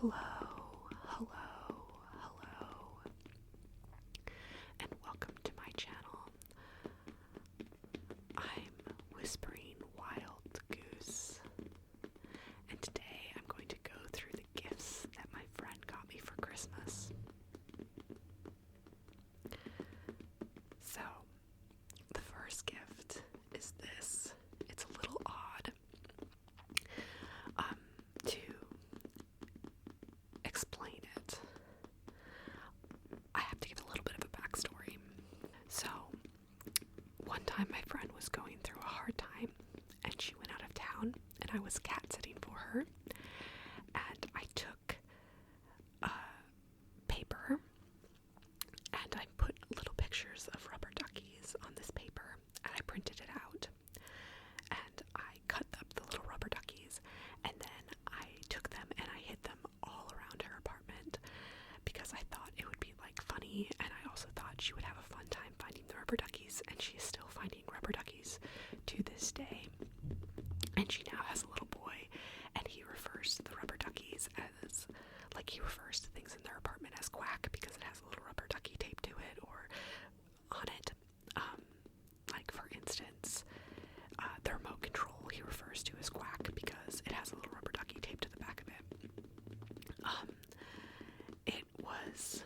Hello, hello, hello, and welcome to my channel. I'm Whispering Wild Goose, and today I'm going to go through the gifts that my friend got me for Christmas. So, the first gift is this. It's a little odd. To explain it, I have to give a little bit of a backstory. So, one time my friend was going through a hard time, and she went out of town, and I was cat sitting for her, and I took paper, and I put little pictures of rubber duckies on this paper, and I printed it out, and I cut up the little rubber duckies, and then I took them and I hid them all around her apartment because I thought it would be like funny, and I also thought she would have a fun time finding the rubber duckies, and she is still finding rubber duckies to this day. And she now has a little boy, and he refers to the rubber duckies as, like, he refers to things in their apartment as quack because it has a little rubber ducky taped to it or on it. Like, for instance, the remote control he refers to as quack because it has a little rubber ducky taped to the back of it. It was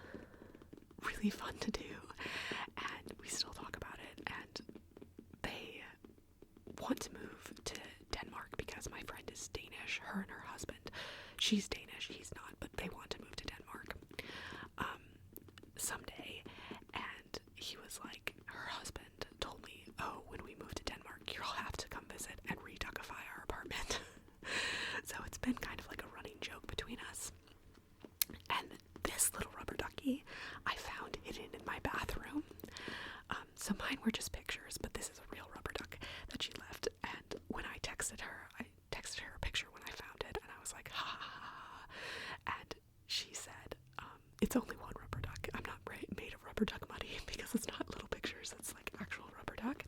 really fun to do, and we still talk about it, and they want to move to Denmark because my friend is Danish, her and her husband. She's Danish, he's not, but they want to move to Denmark someday. And he was like, her husband told me, oh, when we move to Denmark, you'll have to come visit and reduckify our apartment. So it's been kind of like a running joke between us. And this little rubber ducky I found hidden in my bathroom. So mine were just pictures, but this is a real rubber duck that she left. And when I texted her a picture when I found it, and I was like, ha ha ha. And she said, it's only one rubber duck. I'm not made of rubber duck money because it's not little pictures, it's like actual rubber duck.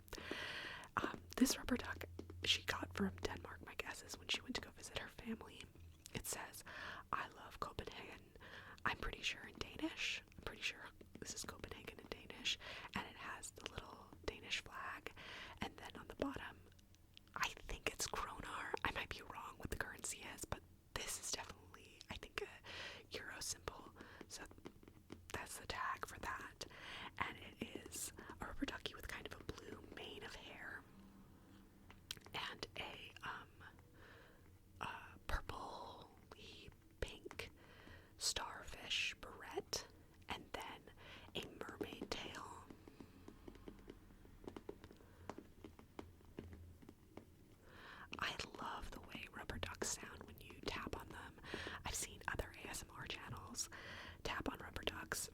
This rubber duck she got from Denmark, my guess is when she went to go visit her family. It says, I love Copenhagen. I'm pretty sure in Danish. I'm pretty sure this is Copenhagen in Danish. And it has the little Danish flag. And then on the bottom, I think it's kroner. I might be wrong what the currency is, but this is definitely, I think, a euro symbol. So that's the tag for that. And it is a rubber ducky with kind of a blue mane of hair and a purpley pink starfish barrette, and then a mermaid tail. I love the way rubber ducks sound when you tap on them. I've seen other ASMR channels tap on rubber ducks,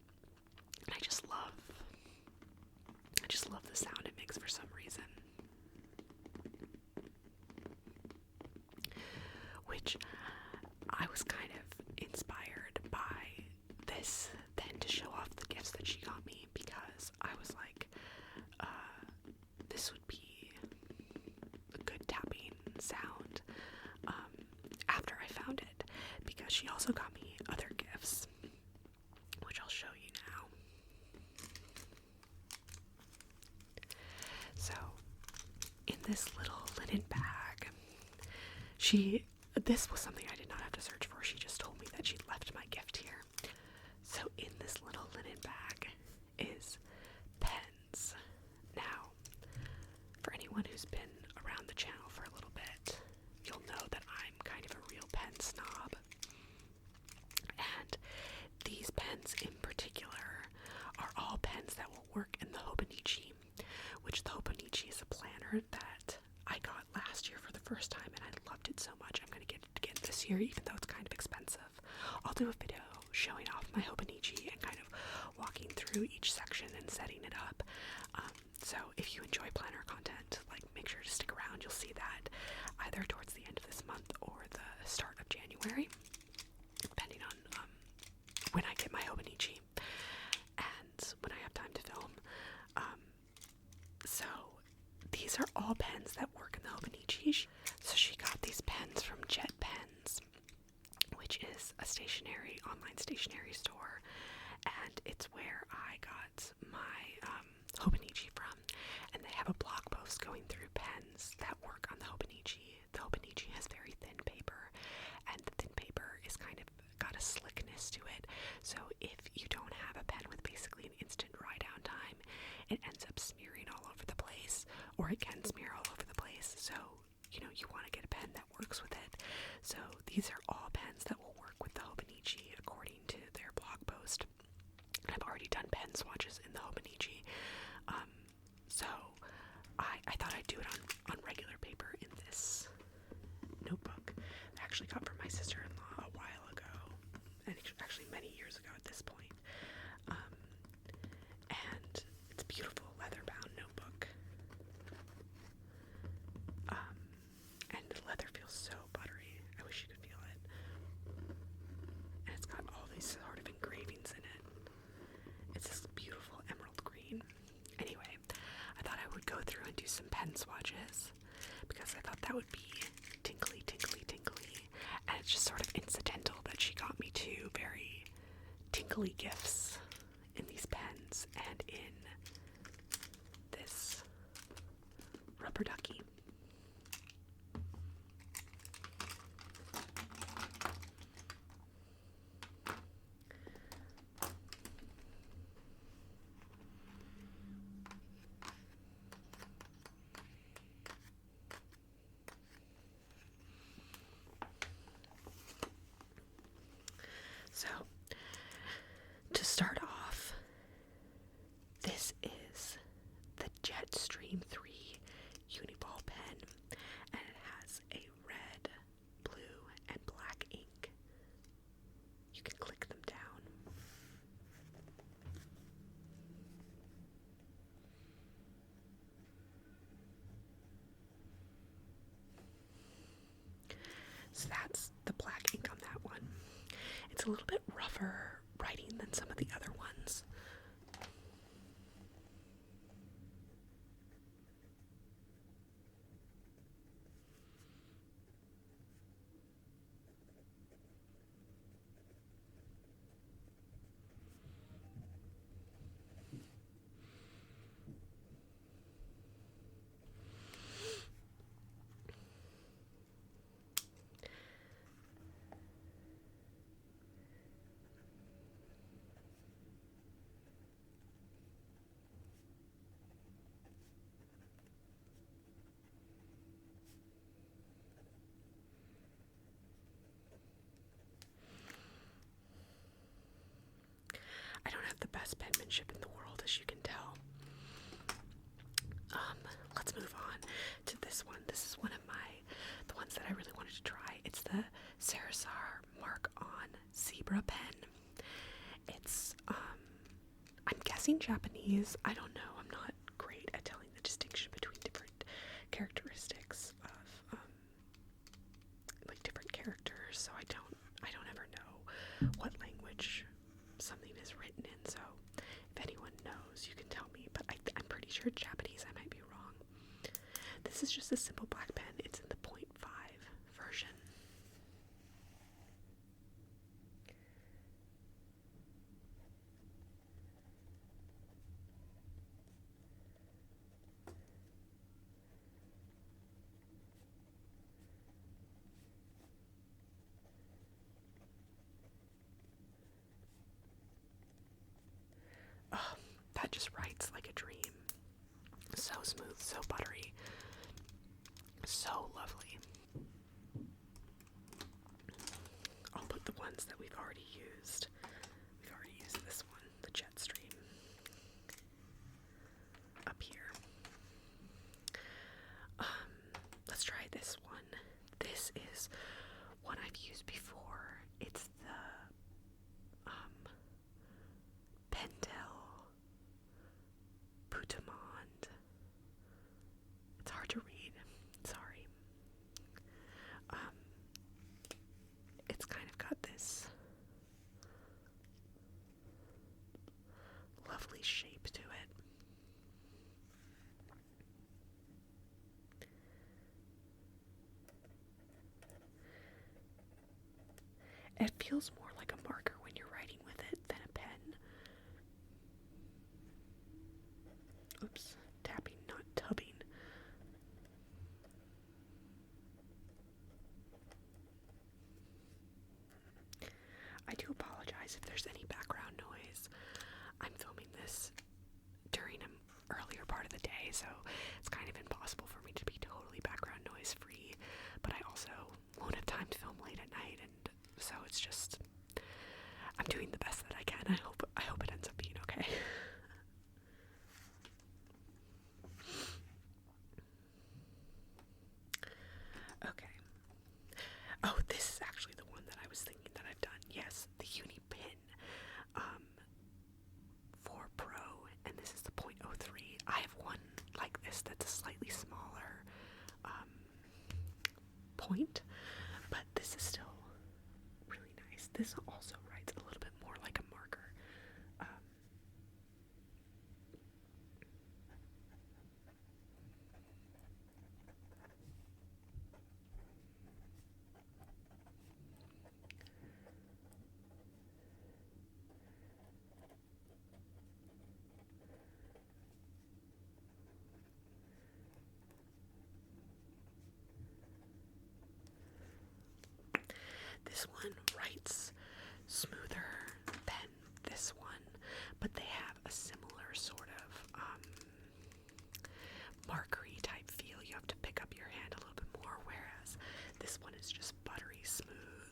and I just love the sound it makes for some reason. Which I was kind of inspired by this then to show off the gifts that she got me, because I was like, this would be a good tapping sound after I found it, because she also got me other gifts, which I'll show you now. So, in this little linen bag, this was something I did not have to search for. She just told me that she'd left my gift here. So in this little linen bag is pens. Now, for anyone who's been around the channel for a little bit, you'll know that I'm kind of a real pen snob. And these pens in particular are all pens that will work in the Hobonichi, which the Hobonichi is a planner that I got last year for the first time, and I loved it so much. I'm going to get it again this year, even though it's kind of expensive. I'll do a video showing off my Hobonichi and kind of walking through each section and setting it up. So if you enjoy planner content, like, make sure to stick around. You'll see that either towards the end of this month or the start of January, depending on when I get my Hobonichi and when I have time to film. So these are all pens that work in the Hobonichi. So she got these pens from Jet Pens, which is a online stationery store, and it's where I got my Hobonichi from, and they have a blog post going through pens that work on the Hobonichi. The Hobonichi has very thin paper, and the thin paper is kind of got a slickness to it, so if you don't have a pen with basically an instant dry down time, it ends up smearing all over the place, or it can smear all over the place, so you want to get a pen that works with it. So these are all pens that will work with the Hobonichi according to their blog post. And I've already done pen swatches in the Hobonichi, so I thought I'd do it on regular paper in this notebook I actually got from my sister-in-law a while ago, and actually many years ago at this point. And it's a beautiful leather-bound notebook. And the leather feels so buttery. I wish you could feel it. And it's got all these sort of engravings in it. It's this beautiful emerald green. Anyway, I thought I would go through and do some pen swatches because I thought that would be tinkly, tinkly, tinkly. And it's just sort of incidental that she got me two very tinkly gifts in these pens and in this rubber ducky. So, to start off, this is the Jetstream 3 Uniball pen, and it has a red, blue, and black ink. You can click them down. So that's the black ink on that one. It's a little bit rougher writing than some of the other ones. I don't have the best penmanship in the world, as you can tell. Let's move on to this one. This is one of the ones that I really wanted to try. It's the Ceresar Mark On Zebra pen. It's, I'm guessing Japanese. I don't know. I'm not great at telling the distinction between different characteristics of, like different characters, so I don't ever know what language something is written in, so if anyone knows, you can tell me, but I'm pretty sure it's Japanese. I might be wrong. This is just a simple black pen. It's in the .5 version. Oh, that just writes like a dream. So smooth, so buttery, so lovely. I'll put the ones that we've already used. We've already used this one, the Jetstream, up here. Let's try this one. This is one I've used before. It's the Pentel Putamond. It's hard to read. Sorry. It's kind of got this lovely shape to it. It feels more like a marker when you're writing with it than a pen. Oops, tapping, not tubbing. I do apologize if there's any background noise. I'm filming this during an earlier part of the day, so it's kind of impossible for me to be totally background noise free, but I also won't have time to film late at night, and so it's just, I'm doing the best that I can. I hope it ends up being okay. Okay. Oh, this is actually the one that I was thinking that I've done. Yes, the Uni Pin 4 Pro, and this is the .03. I have one like this that's a slightly smaller point, but this is still really nice. This also writes a little bit more like a marker. This one writes smoother than this one, but they have a similar sort of markery type feel. You have to pick up your hand a little bit more, whereas this one is just buttery smooth,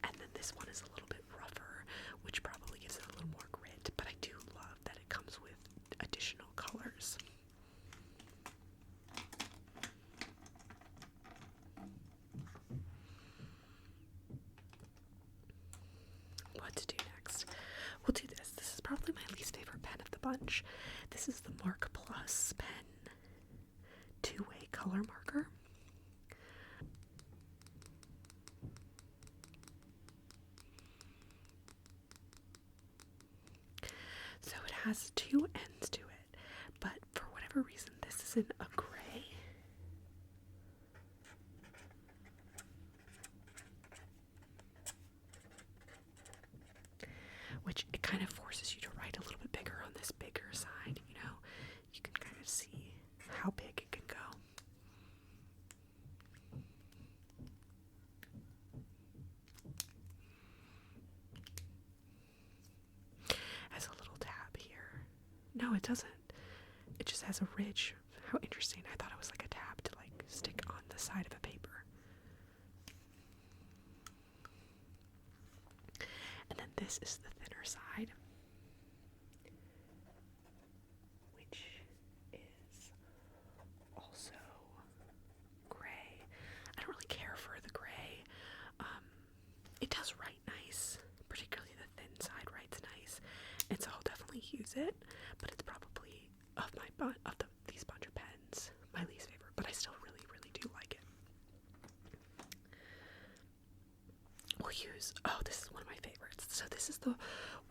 and then this one is a little bit rougher, which probably gives it a little more grit, but I do love that it comes with additional colors. What to do next? We'll do this. This is probably my least favorite pen of the bunch. This is the Mark Plus pen 2-way color marker. So it has two ends to it, but for whatever reason this is in a gray. Which it kind of forces you to write a little bit bigger on this bigger side, you know? You can kind of see how big it can go. Has a little tab here. No, it doesn't. It just has a ridge. How interesting. I thought it was like a tab to like stick on the side of a paper. And then this is the thinner side, which is also gray. I don't really care for the gray. It does write nice, particularly the thin side writes nice, and so I'll definitely use it, but it's probably these bunch of pens my least favorite, but I still really, really do like it. We'll use, oh, this is one of my favorites. So this is the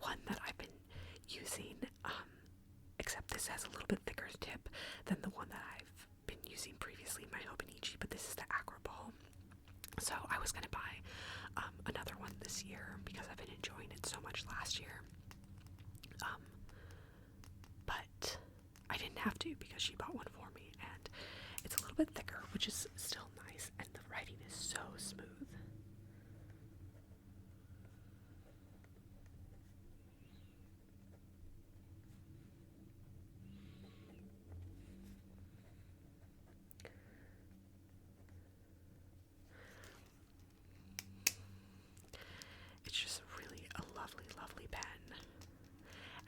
one that I've been using, except this has a little bit thicker tip than the one that I've been using previously, my Hobonichi, but this is the Acroball. So I was going to buy another one this year because I've been enjoying it so much last year. But I didn't have to because she bought one for me, and it's a little bit thicker, which is still nice, and the writing is so smooth. It's just really a lovely, lovely pen.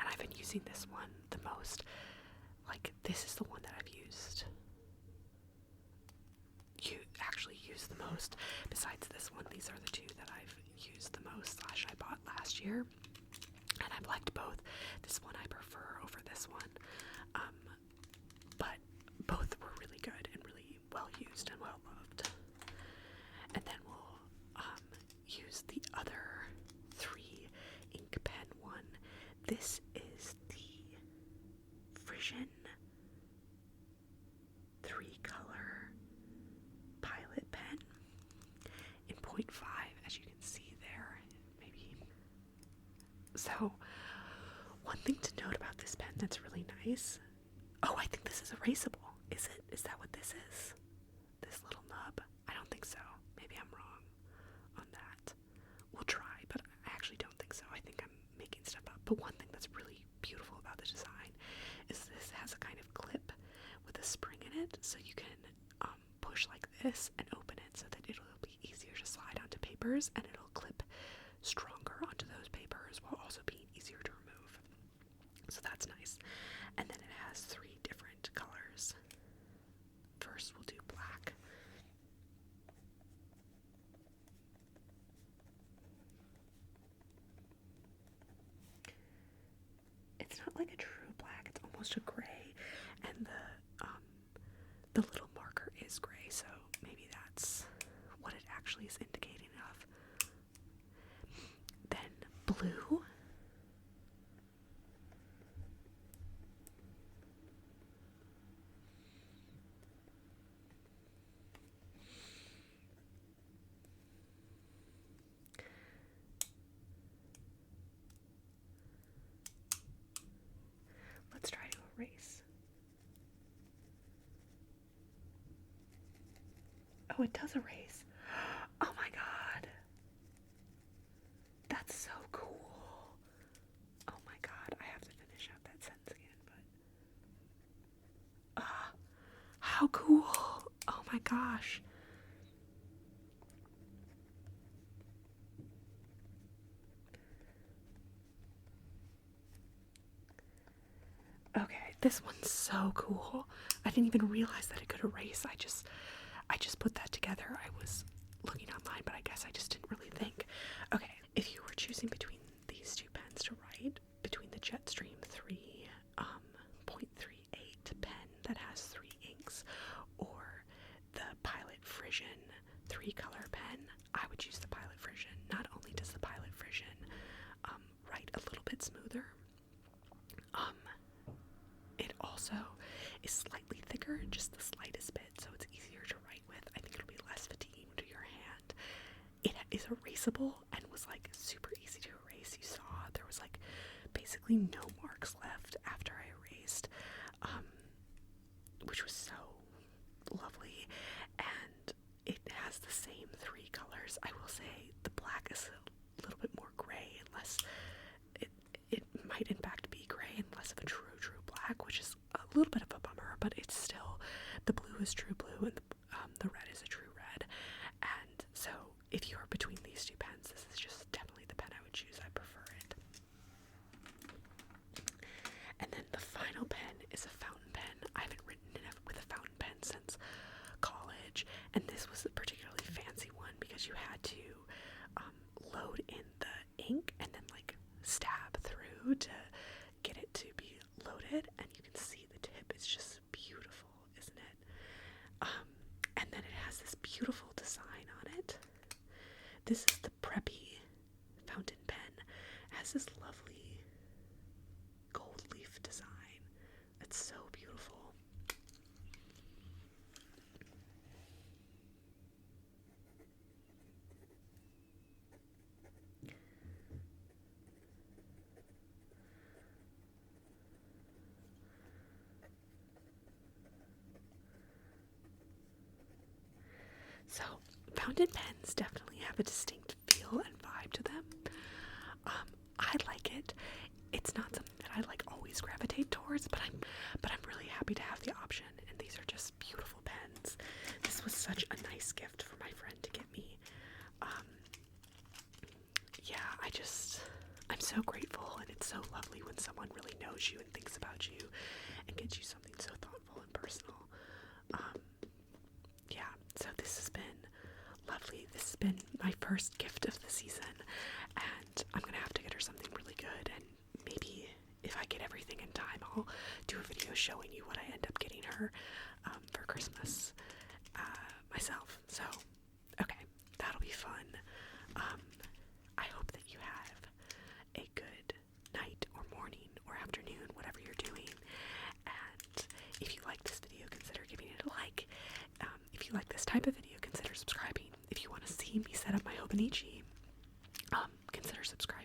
And I've been using this one the most. Like, this is the one that I've used. You actually use the most. Besides this one, these are the two that I've used the most / I bought last year. And I've liked both. This one I prefer over this one. But both were really good and really well used and well loved. And then we'll use the other 3 ink pen one. This is the Frisian 3-color Pilot pen in .5, as you can see there. So, one thing to note about this pen that's really nice. Oh, I think this is erasable. Is it? Is that what this is? This little nub? I don't think so. Maybe I'm wrong on that. We'll try, but I actually don't think so. I think I'm making stuff up. But one thing that's really beautiful about the design is this has a kind of clip with a spring in it, so you can push like this and open it so that it'll be easier to slide onto papers, and it'll clip stronger onto those papers while also being easier to remove. So that's nice. And then it has 3 different colors. First we'll do black. It's not like a true black, it's almost a gray, and the little marker is gray, so maybe that's what it actually is indicating of. Then blue. Let's try to erase. Oh, it does erase. Oh my god. That's so cool. Oh my god, I have to finish out that sentence again, but how cool. Oh my gosh. Okay, this one's so cool. I didn't even realize that it could erase. I just put that together. I was looking online, but I guess I just didn't really think. Okay, if you were choosing between these 2 pens to write, between the Jetstream 3.38 pen that has 3 inks, or the Pilot Frisian 3-color pen, I would choose the Pilot Frisian. Not only does the Pilot Frisian write a little bit smoother, it also is slightly thicker, just the slightest bit, so it's easier to write with. I think it'll be less fatiguing to your hand. It is erasable and was like super easy to erase. You saw there was like basically no marks left after I erased, which was so lovely. And it has the same 3 colors. I will say the black is a little bit more gray and less. It might in fact be gray and less of a true black, which is a little bit of a bummer, but it's still, the blue is true blue and the red is a true red. And so if you're between these 2 pens, this is just definitely the pen I would choose. I prefer it. And then the final pen is a fountain pen. I haven't written with a fountain pen since college, and this was a particularly fancy one because you had to load in the ink and then like stab through to get it to be loaded, and you can see the tip is just beautiful, isn't it? And then it has this beautiful design on it. This is the Preppy fountain pen. It has this lovely gold leaf design. It's so beautiful. So, fountain pens definitely have a distinct feel and vibe to them. I like it. It's not something that I like always gravitate towards, but I'm really happy to have the option, and these are just beautiful pens. This was such a nice gift for my friend to get me. Yeah, I'm so grateful, and it's so lovely when someone really knows you and thinks about you and gets you something so thoughtful and personal. Yeah, so this has been lovely. This has been my first gift of the season, and I'm gonna have to get her something really good, and maybe if I get everything in time, I'll do a video showing you what I end up getting her for Christmas myself. So, okay, that'll be fun. I hope that you have a good night or morning or afternoon, whatever you're doing, and if you like this video, consider giving it a like. If you like this type of video, consider subscribing. If you want to see me set up my Hobonichi, consider subscribing.